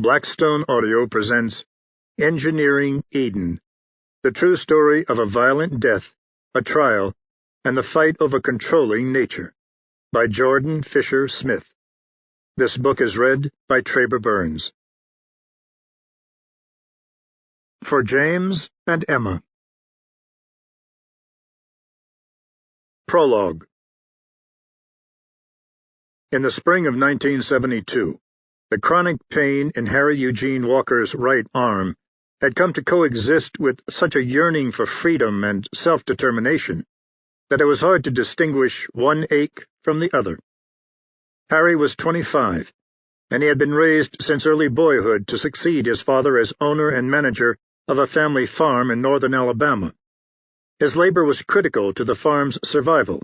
Blackstone Audio presents Engineering Eden, the true story of a violent death, a trial, and the fight over controlling nature, by Jordan Fisher Smith. This book is read by Traber Burns. For James and Emma. Prologue. In the spring of 1972, the chronic pain in Harry Eugene Walker's right arm had come to coexist with such a yearning for freedom and self-determination that it was hard to distinguish one ache from the other. Harry was 25, and he had been raised since early boyhood to succeed his father as owner and manager of a family farm in northern Alabama. His labor was critical to the farm's survival,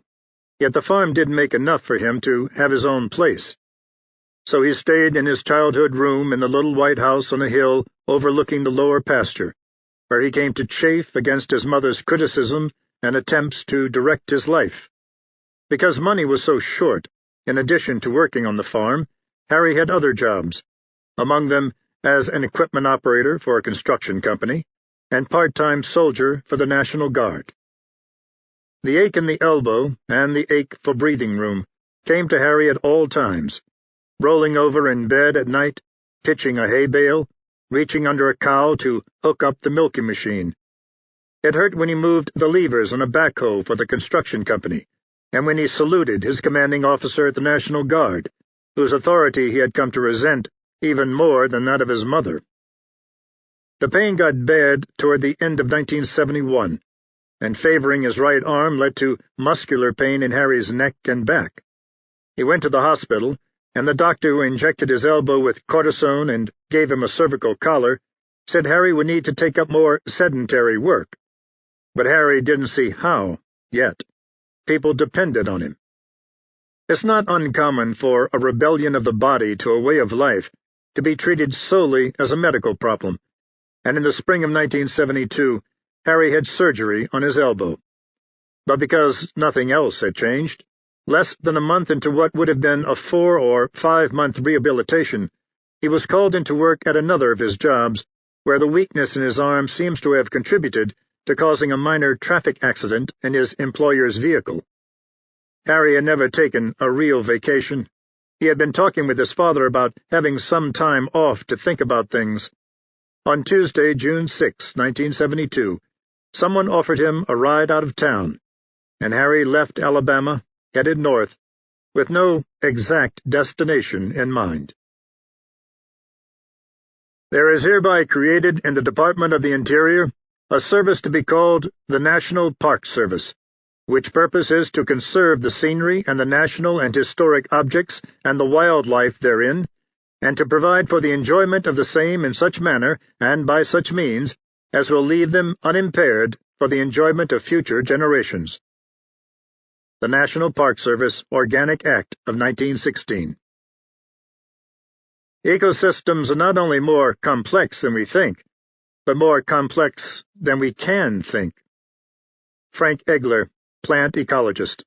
yet the farm didn't make enough for him to have his own place. So he stayed in his childhood room in the little white house on a hill overlooking the lower pasture, where he came to chafe against his mother's criticism and attempts to direct his life. Because money was so short, in addition to working on the farm, Harry had other jobs, among them as an equipment operator for a construction company and part-time soldier for the National Guard. The ache in the elbow and the ache for breathing room came to Harry at all times, rolling over in bed at night, pitching a hay bale, reaching under a cow to hook up the milking machine. It hurt when he moved the levers on a backhoe for the construction company, and when he saluted his commanding officer at the National Guard, whose authority he had come to resent even more than that of his mother. The pain got bad toward the end of 1971, and favoring his right arm led to muscular pain in Harry's neck and back. He went to the hospital, and the doctor who injected his elbow with cortisone and gave him a cervical collar said Harry would need to take up more sedentary work. But Harry didn't see how, yet. People depended on him. It's not uncommon for a rebellion of the body to a way of life to be treated solely as a medical problem, and in the spring of 1972, Harry had surgery on his elbow. But because nothing else had changed, less than a month into what would have been a 4 or 5 month rehabilitation, he was called into work at another of his jobs, where the weakness in his arm seems to have contributed to causing a minor traffic accident in his employer's vehicle. Harry had never taken a real vacation. He had been talking with his father about having some time off to think about things. On Tuesday, June 6, 1972, someone offered him a ride out of town, and Harry left Alabama, headed north, with no exact destination in mind. There is hereby created in the Department of the Interior a service to be called the National Park Service, which purpose is to conserve the scenery and the national and historic objects and the wildlife therein, and to provide for the enjoyment of the same in such manner and by such means as will leave them unimpaired for the enjoyment of future generations. The National Park Service Organic Act of 1916. Ecosystems are not only more complex than we think, but more complex than we can think. Frank Egler, Plant Ecologist.